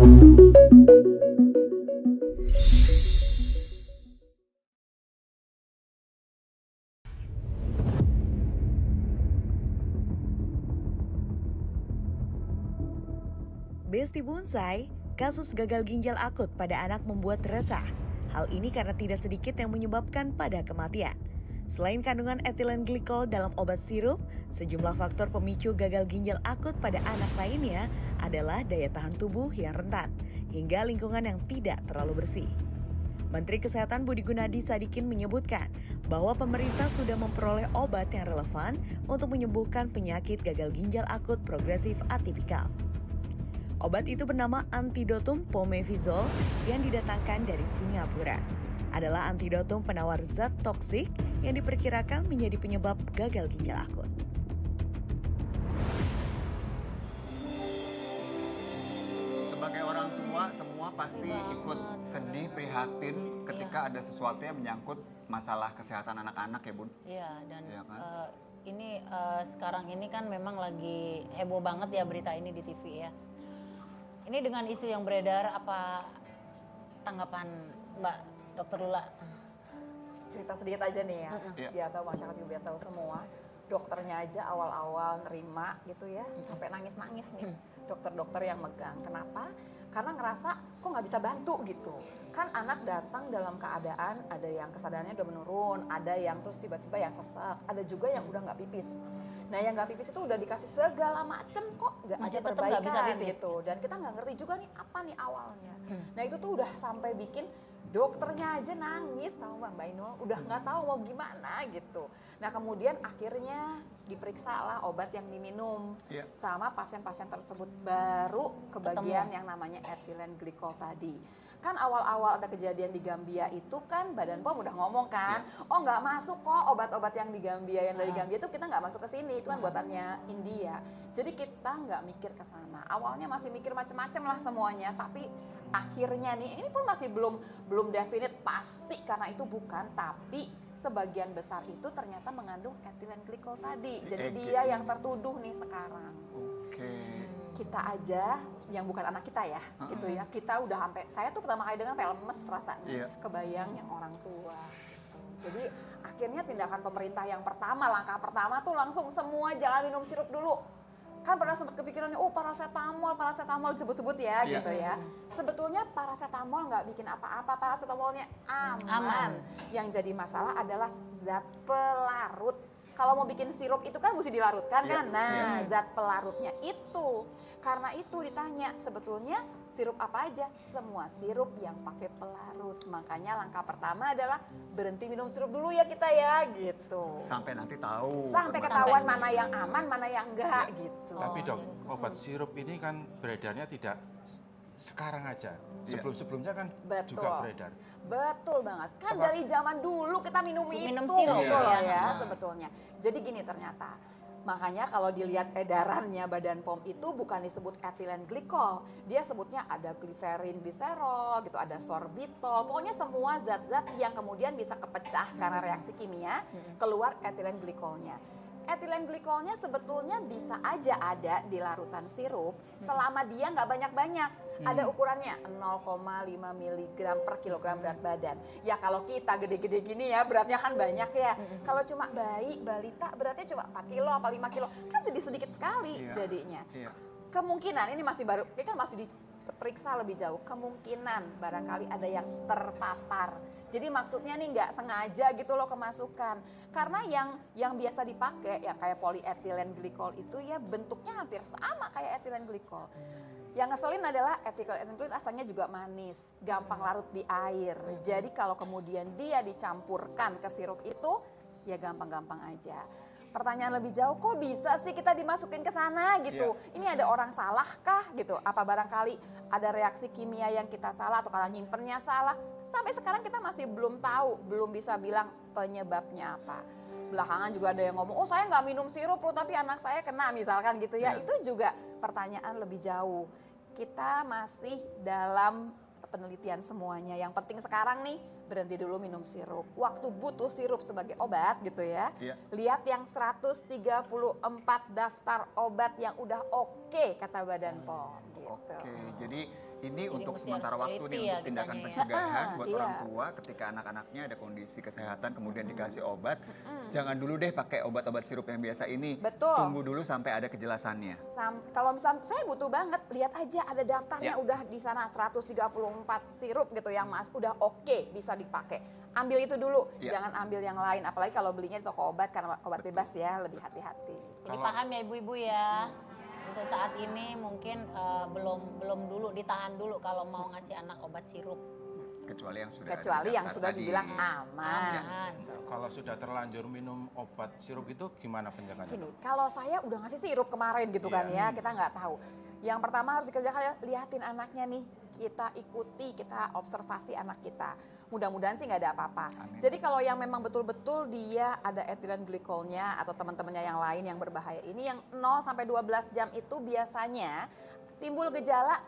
Besti Bonsai, kasus gagal ginjal akut pada anak membuat resah. Hal ini karena tidak sedikit yang menyebabkan pada kematian. Selain kandungan etilen glikol dalam obat sirup, sejumlah faktor pemicu gagal ginjal akut pada anak lainnya adalah daya tahan tubuh yang rentan, hingga lingkungan yang tidak terlalu bersih. Menteri Kesehatan Budi Gunadi Sadikin menyebutkan bahwa pemerintah sudah memperoleh obat yang relevan untuk menyembuhkan penyakit gagal ginjal akut progresif atipikal. Obat itu bernama Antidotum Pomefizol yang didatangkan dari Singapura. Adalah antidotum penawar zat toksik yang diperkirakan menjadi penyebab gagal ginjal akut. Sebagai orang tua, semua pasti ikut sedih, prihatin ketika ada sesuatu yang menyangkut masalah kesehatan anak-anak ya, Bun? Iya, dan Iya kan? ini sekarang ini kan memang lagi heboh banget ya berita ini di TV ya. Ini dengan isu yang beredar, apa tanggapan Mbak Dokter Lula? Cerita sedikit aja nih ya, biar tahu masyarakat juga biar tahu semua. Dokternya aja awal-awal nerima gitu ya, sampai nangis-nangis nih dokter-dokter yang megang. Kenapa? Karena ngerasa kok nggak bisa bantu gitu. Kan anak datang dalam keadaan ada yang kesadarannya udah menurun, ada yang terus tiba-tiba yang sesak, ada juga yang udah nggak pipis. Nah yang nggak pipis itu udah dikasih segala macem kok nggak ada Masih tetap perbaikan nggak bisa pipis. gitu. Dan kita nggak ngerti juga nih apa nih awalnya. Nah itu tuh udah sampai bikin dokternya aja nangis, tahu Mbak Ainul, udah nggak tahu mau gimana gitu. Nah kemudian akhirnya diperiksa lah obat yang diminum sama pasien-pasien tersebut baru kebagian yang namanya etilen glikol tadi. Kan awal-awal ada kejadian di Gambia itu kan Badan POM udah ngomong kan, oh nggak masuk kok obat-obat yang di Gambia, yang dari Gambia itu kita nggak masuk ke sini, itu kan buatannya India. Jadi kita nggak mikir ke sana. Awalnya masih mikir macem-macem lah semuanya, tapi akhirnya nih ini pun masih belum definite pasti karena itu bukan, tapi sebagian besar itu ternyata mengandung etilen glikol tadi. Jadi dia yang tertuduh nih sekarang. Oke. Kita aja yang bukan anak kita ya, gitu ya. Kita udah sampai, saya tuh pertama kali dengar kayak lemes rasanya, kebayang yang orang tua. Jadi akhirnya tindakan pemerintah yang pertama, langkah pertama tuh langsung semua jangan minum sirup dulu. Kan pernah sempat kepikirannya, oh paracetamol disebut-sebut ya, gitu ya. Sebetulnya paracetamol nggak bikin apa-apa, paracetamolnya aman. Yang jadi masalah adalah zat pelarut. Kalau mau bikin sirup itu kan mesti dilarutkan kan, nah zat pelarutnya itu. Karena itu ditanya, sebetulnya sirup apa aja? Semua sirup yang pakai pelarut. Makanya langkah pertama adalah berhenti minum sirup dulu ya kita ya, gitu. Sampai nanti tahu. Sampai ketahuan mana yang aman, mana yang enggak gitu. Tapi dok, obat sirup ini kan beredarnya tidak sekarang aja. Sebelum-sebelumnya kan juga beredar. Betul banget. Kan dari zaman dulu kita minum Minum itu sirup gitu loh ya Nah. sebetulnya. Jadi gini ternyata. Makanya kalau dilihat edarannya Badan POM itu bukan disebut etilen glikol. Dia sebutnya ada gliserin, gliserol gitu, ada sorbitol. Pokoknya semua zat-zat yang kemudian bisa kepecah karena reaksi kimia, keluar etilen glikolnya. Etilen glikolnya sebetulnya bisa aja ada di larutan sirup selama dia nggak banyak-banyak. Ada ukurannya 0,5 mg per kilogram berat badan. Ya kalau kita gede-gede gini ya beratnya kan banyak ya. Kalau cuma bayi, balita beratnya cuma 4 kilo apa 5 kilo. Kan jadi sedikit sekali jadinya. Kemungkinan ini masih baru, ini kan masih diperiksa lebih jauh. Kemungkinan barangkali ada yang terpapar. Jadi maksudnya nih nggak sengaja gitu loh kemasukan. Karena yang biasa dipakai yang kayak polyethylene glycol itu ya bentuknya hampir sama kayak ethylene glycol. Yang ngeselin adalah ethylene glycol rasanya juga manis, gampang larut di air. Jadi kalau kemudian dia dicampurkan ke sirup itu ya gampang-gampang aja. Pertanyaan lebih jauh, kok bisa sih kita dimasukin ke sana gitu? Ini ada orang salah kah gitu? Apa barangkali ada reaksi kimia yang kita salah atau karena nyimpennya salah? Sampai sekarang kita masih belum tahu, belum bisa bilang penyebabnya apa. Belakangan juga ada yang ngomong, oh saya nggak minum sirup loh tapi anak saya kena misalkan gitu ya. Itu juga pertanyaan lebih jauh. Kita masih dalam penelitian semuanya. Yang penting sekarang nih berhenti dulu minum sirup. Waktu butuh sirup sebagai obat gitu ya. Iya. Lihat yang 134 daftar obat yang udah oke kata Badan POM. Gitu. Oke, jadi ini Jadi untuk mesti sementara harus waktu teliti nih ya untuk tindakan kitanya ya. pencegahan buat Iya. orang tua ketika anak-anaknya ada kondisi kesehatan kemudian dikasih obat. Jangan dulu deh pakai obat-obat sirup yang biasa ini. Betul. Tunggu dulu sampai ada kejelasannya. Kalau misalnya saya butuh banget, lihat aja ada daftarnya Ya. udah di sana 134 sirup gitu yang udah oke bisa dipakai. Ambil itu dulu, Ya. jangan ambil yang lain. Apalagi kalau belinya di toko obat karena obat bebas ya, lebih hati-hati. Jadi paham ya ibu-ibu ya. Untuk saat ini mungkin belum dulu ditahan dulu kalau mau ngasih anak obat sirup. Kecuali yang sudah Kecuali ada yang daftar sudah tadi. dibilang aman. Aman. Kalau sudah terlanjur minum obat sirup itu gimana penjagaannya? Gini, kalau saya udah ngasih sirup kemarin gitu kan ya, kita nggak tahu. Yang pertama harus dikerjakan adalah lihatin anaknya nih, kita ikuti, kita observasi anak kita. Mudah-mudahan sih nggak ada apa-apa. Amin. Jadi kalau yang memang betul-betul dia ada etilen glikolnya atau teman-temannya yang lain yang berbahaya ini, yang 0 sampai 12 jam itu biasanya timbul gejala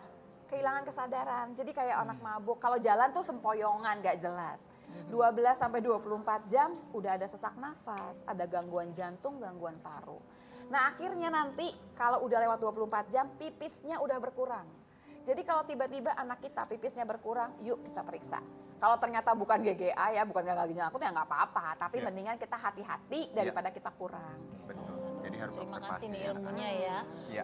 kehilangan kesadaran. Jadi kayak anak mabuk, kalau jalan tuh sempoyongan nggak jelas. 12 sampai 24 jam udah ada sesak nafas, ada gangguan jantung, gangguan paru. Nah akhirnya nanti kalau udah lewat 24 jam pipisnya udah berkurang. Jadi kalau tiba-tiba anak kita pipisnya berkurang, yuk kita periksa. Kalau ternyata bukan GGA ya, bukan gagal ginjal akut ya nggak apa-apa. Tapi Ya. mendingan kita hati-hati daripada kita kurang. Betul. Jadi harus Terima observasi kasih nih ya, ilmunya anak-anak. ya. Iya.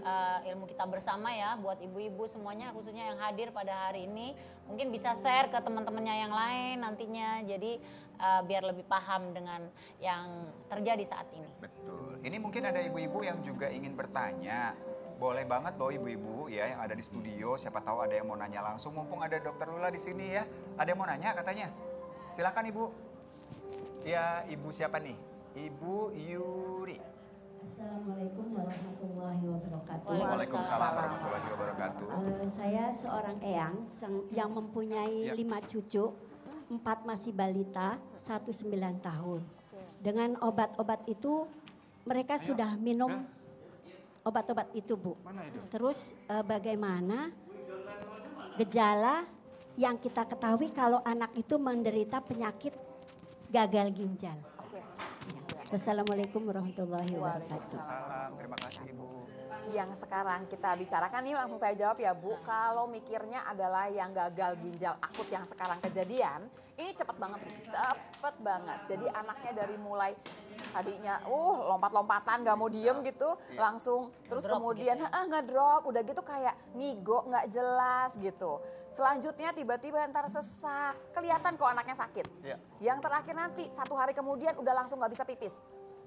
Ilmu kita bersama ya buat ibu-ibu semuanya khususnya yang hadir pada hari ini. Mungkin bisa share ke teman-temannya yang lain nantinya. Jadi biar lebih paham dengan yang terjadi saat ini. Betul. Ini mungkin ada ibu-ibu yang juga ingin bertanya. Boleh banget loh ibu-ibu ya yang ada di studio. Siapa tahu ada yang mau nanya langsung. Mumpung ada Dokter Lula di sini ya. Ada yang mau nanya katanya. Silakan Ibu. Ya, Ibu siapa nih? Ibu Yuri. Assalamualaikum warahmatullahi wabarakatuh. Waalaikumsalam warahmatullahi wabarakatuh. Saya seorang eyang yang mempunyai Ya. 5 cucu, 4 masih balita, 1 9 tahun. Dengan obat-obat itu mereka sudah minum obat-obat itu, Bu. Mana itu? Terus bagaimana gejala yang kita ketahui kalau anak itu menderita penyakit gagal ginjal? Oke. Ya. Wassalamualaikum warahmatullahi wabarakatuh. Salam, terima kasih Ibu. Yang sekarang kita bicarakan ini langsung saya jawab ya Bu. Kalau mikirnya adalah yang gagal ginjal akut yang sekarang kejadian, ini cepet banget, cepet banget. Jadi anaknya dari mulai tadinya lompat-lompatan gak mau diem gitu, langsung terus Ngedrop kemudian gitu ya. ngedrop, udah gitu kayak ngigo nggak jelas gitu. Selanjutnya tiba-tiba ntar sesak, kelihatan kok anaknya sakit. Ya. Yang terakhir nanti 1 hari kemudian udah langsung nggak bisa pipis.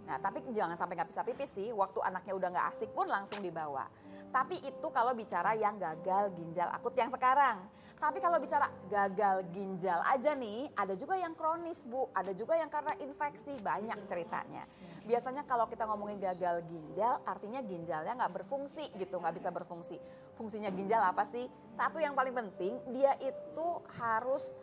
Nah tapi jangan sampai nggak bisa pipis sih, waktu anaknya udah nggak asik pun langsung dibawa. Tapi itu kalau bicara yang gagal ginjal akut yang sekarang. Tapi kalau bicara gagal ginjal aja nih, ada juga yang kronis Bu, ada juga yang karena infeksi, banyak ceritanya. Biasanya kalau kita ngomongin gagal ginjal, artinya ginjalnya nggak berfungsi gitu, nggak bisa berfungsi. Fungsinya ginjal apa sih? Satu yang paling penting, dia itu harus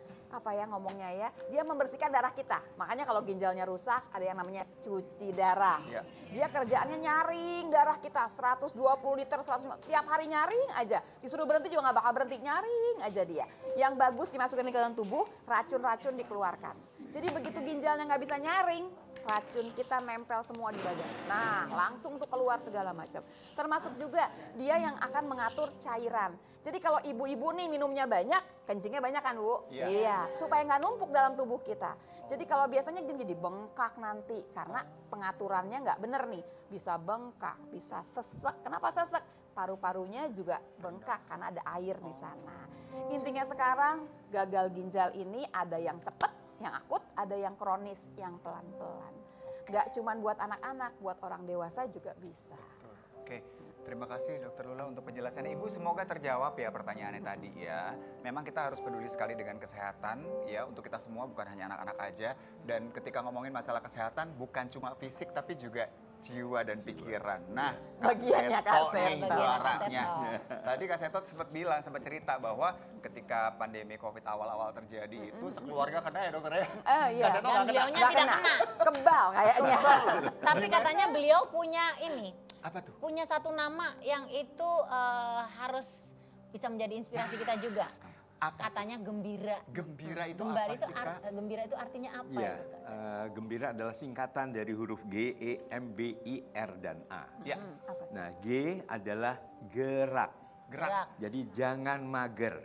dia membersihkan darah kita. Makanya kalau ginjalnya rusak ada yang namanya cuci darah. Ya. Dia kerjaannya nyaring darah kita 120 liter, 150, tiap hari nyaring aja. Disuruh berhenti juga nggak bakal berhenti, nyaring aja dia. Yang bagus dimasukin ke dalam tubuh, racun-racun dikeluarkan. Jadi begitu ginjalnya nggak bisa nyaring, racun kita nempel semua di badan. Nah, langsung tuh keluar segala macam. Termasuk juga dia yang akan mengatur cairan. Jadi kalau ibu-ibu nih minumnya banyak, kencingnya banyak kan Bu? Iya. Iya, supaya nggak numpuk dalam tubuh kita. Jadi kalau biasanya dia jadi bengkak nanti karena pengaturannya nggak bener nih. Bisa bengkak, bisa sesek. Kenapa sesek? Paru-parunya juga bengkak karena ada air di sana. Intinya sekarang gagal ginjal ini ada yang cepet, yang akut, ada yang kronis, yang pelan-pelan. Gak cuman buat anak-anak, buat orang dewasa juga bisa. Oke, terima kasih Dokter Lula untuk penjelasannya. Ibu semoga terjawab ya pertanyaannya tadi ya. Memang kita harus peduli sekali dengan kesehatan ya untuk kita semua, bukan hanya anak-anak aja. Dan ketika ngomongin masalah kesehatan bukan cuma fisik tapi juga jiwa dan pikiran. Nah, Bagiannya Kak nih Seto. juaranya. Kak Tadi Kak Seto sempat cerita bahwa ketika pandemi Covid awal-awal terjadi itu sekeluarga kena ya dokter ya. Iya. Kak Seto Dan nggak beliaunya Nggak tidak kena. kena. Kebal kayaknya. Tapi katanya beliau punya ini, Apa tuh? punya satu nama yang itu harus bisa menjadi inspirasi kita juga. Apa? Katanya gembira. Gembira itu Gembira apa itu sih, Kak? gembira itu artinya apa Iya, itu, Kak? gembira adalah singkatan dari huruf G, E, M, B, I, R, dan A. Ya, Nah, G adalah gerak. gerak. Jadi jangan mager.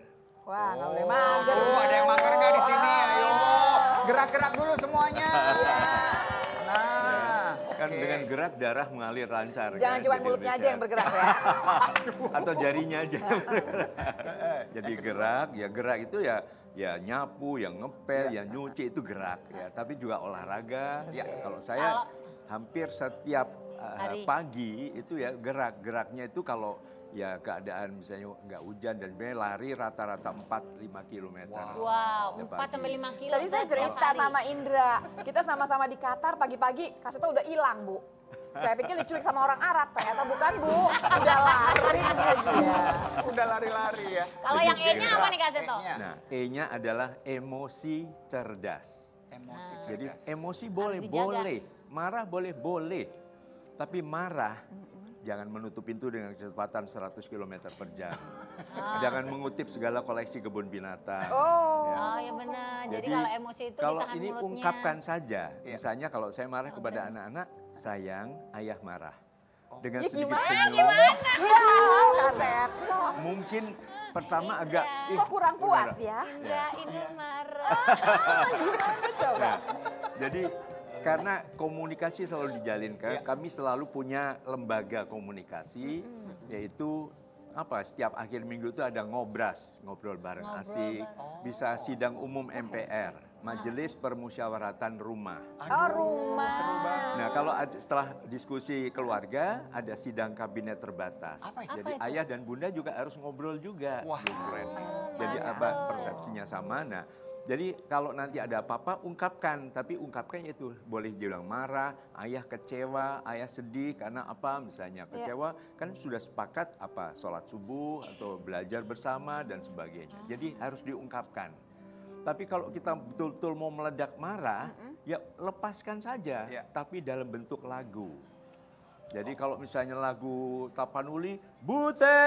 Wah, nggak boleh mager. Oh, ada yang mager nggak di sini? Ayo, gerak-gerak dulu semuanya. Nah, Kan oke. dengan gerak darah mengalir lancar. Jangan kan? cuma Jadi mulutnya lebih aja yang sehat. bergerak ya. Atau jarinya aja. yang bergerak. Jadi gerak, ya gerak itu ya nyapu, yang ngepel, yang nyuci itu gerak ya. Tapi juga olahraga. Ya. Kalau saya hampir setiap Hari. pagi itu ya geraknya itu kalau ya keadaan misalnya nggak hujan dan sebenarnya lari rata-rata 4-5 kilometer. Wow, Ya, 4 sampai 5 kilo. Tadi saya setiap cerita hari. sama Indra, kita sama-sama di Qatar pagi-pagi, Kaseto udah hilang, Bu. Saya pikir diculik sama orang Arab, ternyata bukan, Bu. Udah lari dia. Udah lari-lari ya. Kalau yang E-nya apa nih Kak Seto? E-nya. Nah, E-nya adalah emosi cerdas. Emosi Jadi cerdas. emosi boleh, dijaga. boleh. Marah boleh. Tapi marah jangan menutup pintu dengan kecepatan 100 km per jam. Jangan mengutip segala koleksi kebun binatang. Oh. Oh ya benar. Jadi kalau emosi itu kalau ditahan ini mulutnya. ungkapkan saja. Iya. Misalnya kalau saya marah kepada anak-anak, sayang, ayah marah. Dengan Ya sedikit gimana, senyum, Ya, Kaseto. mungkin pertama agak Kok kurang puas ya? Indra ini marah. Gimana coba? Nah, jadi karena komunikasi selalu dijalin, kami selalu punya lembaga komunikasi, yaitu apa? Setiap akhir minggu itu ada ngobras, ngobrol bareng Ngobrol asik, bareng. bisa sidang umum MPR, Majelis Permusyawaratan Rumah. Oh, rumah. Nah, kalau setelah diskusi keluarga, ada sidang kabinet terbatas. Apa itu? Jadi Apa itu? ayah dan bunda juga harus ngobrol juga. Wah. Bung Ren. Jadi apa persepsinya sama. Nah, jadi kalau nanti ada apa-apa, ungkapkan. Tapi ungkapkan itu boleh bilang marah, ayah kecewa, ayah sedih karena apa misalnya kecewa. Kan sudah sepakat apa sholat subuh atau belajar bersama dan sebagainya. Jadi harus diungkapkan. Tapi kalau kita betul-betul mau meledak marah, ya lepaskan saja, Ya. tapi dalam bentuk lagu. Jadi kalau misalnya lagu Tapanuli, Bute.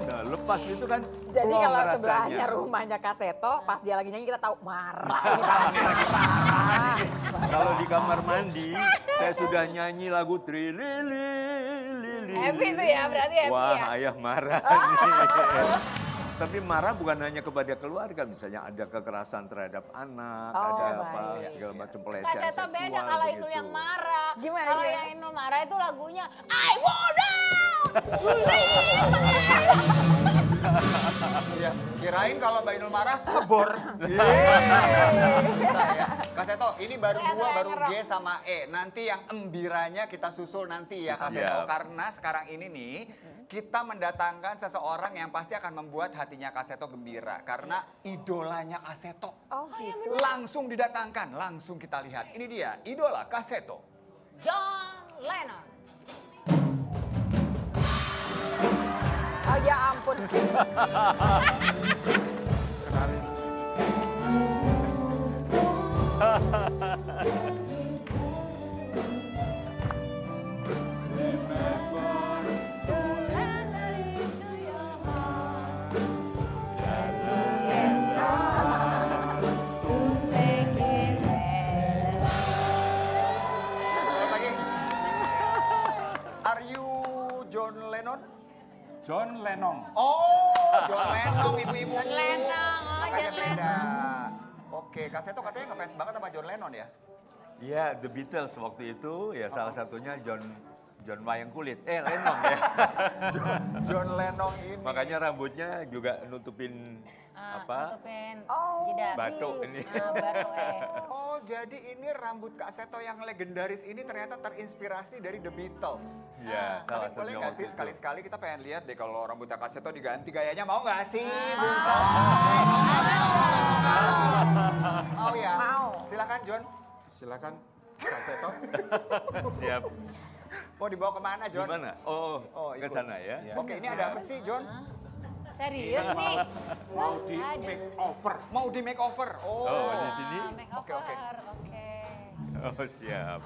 Nah, lepas itu kan Jadi plong kalau rasanya. sebelahnya rumahnya Kaseto, pas dia lagi nyanyi kita tahu marah. Ini pasti lagi marah. Kalau di kamar mandi, saya sudah nyanyi lagu Trilili. Happy tuh ya, berarti happy Wah, ya. ayah marah nih. Tapi marah bukan hanya kepada keluarga, misalnya ada kekerasan terhadap anak, Oh, ada apa baik. segala macam Kak pelecehan Seto seksual. beda kalau Inul begitu. yang marah. Gimana, Kalau gimana? yang Inul marah itu lagunya I wanna. Iya, kirain kalau Mbak Inul marah, ngebor. Bisa ya. Kak Seto, ini baru Saya dua, baru nyerok. G sama E. Nanti yang embiranya kita susul nanti ya Kak Seto. Siap. Karena sekarang ini nih, kita mendatangkan seseorang yang pasti akan membuat hatinya Kak Seto gembira. Karena idolanya Kak Seto. Oh gitu. Langsung didatangkan, langsung kita lihat. Ini dia, idola Kak Seto. John Lennon. Oh ya ampun. Lihat lagi. Are you John Lennon? John Lennon. Oh, John Lennon ibu-ibu. John Lennon, oh, Makanya John beda. Oke, Kak Seto katanya ngefans banget sama John Lennon ya? Iya, The Beatles waktu itu ya salah satunya John Wayang Kulit. Lennon ya. John Lennon ini. Makanya rambutnya juga nutupin apa? Nutupin Oh, jidat. Batuk ini. Batuk Oh, jadi ini rambut Kak Seto yang legendaris ini ternyata terinspirasi dari The Beatles. Iya, salah Tapi boleh satunya nggak waktu sih itu. sekali-sekali kita pengen lihat deh kalau rambutnya Kak Seto diganti gayanya mau nggak sih? Bung Sa? Mau ya? Mau. Silakan John. Silakan Kak Seto. Siap. Mau dibawa kemana John? Gimana? Oh, Oh, ke ikut. sana ya. Iya. Oke, ini ada apa sih John? Serius nih. Mau di makeover. Mau di makeover. Oh. Oh, di sini? Oke, oke. Oke. Oh, siap.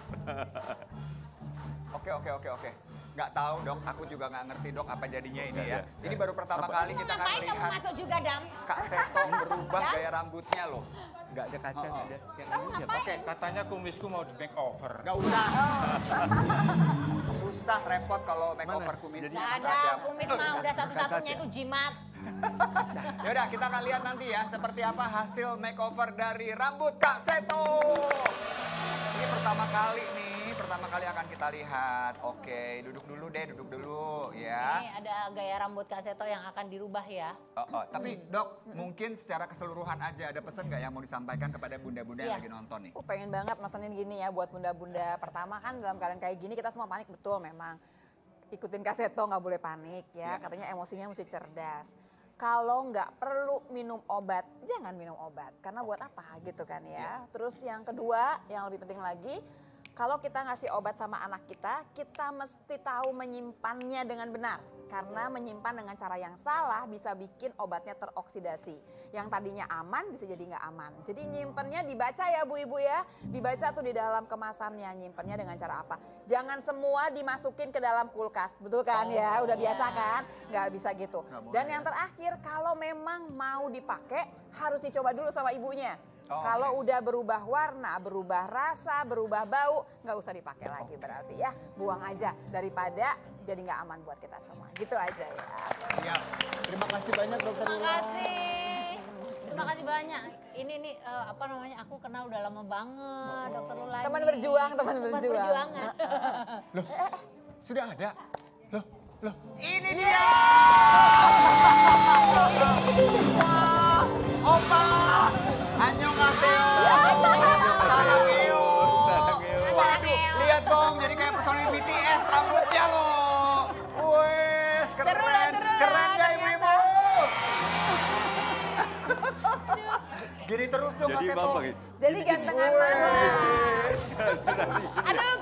Oke. Nggak tahu dok, aku juga nggak ngerti dok apa jadinya ini ya. Ada. Ini baru pertama kali kita akan Ngapain kamu lihat masuk juga, Dam? Kak Seto berubah gaya rambutnya loh. Nggak ada kaca, nggak ada. Yang Kamu ini siapa? ngapain? Oke, katanya kumisku mau di makeover. Nggak usah. Susah repot kalau makeover Mana? kumis. Jadi Nggak Mas ada, Adam. kumis mah udah satu-satunya Saja. itu jimat. Yaudah kita akan lihat nanti ya seperti apa hasil makeover dari rambut Kak Seto. Ini pertama kali nih, pertama kali akan kita lihat. Oke, duduk dulu deh, duduk dulu ya. Ini ada gaya rambut Kak Seto yang akan dirubah ya. Tapi dok, mungkin secara keseluruhan aja ada pesan nggak yang mau disampaikan kepada bunda-bunda yang Iya. lagi nonton nih? Aku pengen banget mesenin gini ya buat bunda-bunda. Pertama kan dalam keadaan kayak gini kita semua panik, betul memang. Ikutin Kak Seto, nggak boleh panik ya. Iya. Katanya emosinya mesti cerdas. Kalau nggak perlu minum obat, jangan minum obat. Karena buat apa gitu kan ya. Terus yang kedua, yang lebih penting lagi, kalau kita ngasih obat sama anak kita mesti tahu menyimpannya dengan benar. Karena menyimpan dengan cara yang salah bisa bikin obatnya teroksidasi. Yang tadinya aman bisa jadi nggak aman. Jadi nyimpennya dibaca ya Bu Ibu ya. Dibaca tuh di dalam kemasannya, nyimpennya dengan cara apa. Jangan semua dimasukin ke dalam kulkas, betul kan ya? Udah biasa kan? Nggak bisa gitu. Nggak boleh Dan ya. yang terakhir, kalau memang mau dipakai harus dicoba dulu sama ibunya. Oh, Kalau oke. udah berubah warna, berubah rasa, berubah bau, nggak usah dipakai lagi berarti ya. Buang aja daripada jadi nggak aman buat kita semua. Gitu aja ya. Iya. Terima kasih banyak dokter Terima Lula. kasih. Terima kasih banyak. Ini nih apa namanya? Aku kenal udah lama banget, Dokter Lula. Teman ini. berjuang, teman Teman berjuang. perjuangan. Loh, sudah ada? Loh, ini dia! Opa! Annyeonghaseyo! Sarangeo! Waduh, lihat dong, jadi kayak personil BTS rambutnya loh. Wes, keren. Keren gak ibu-ibu? Gini terus dong Kak Jadi Seto. Bapak, Jadi gantengan mana? Aduh,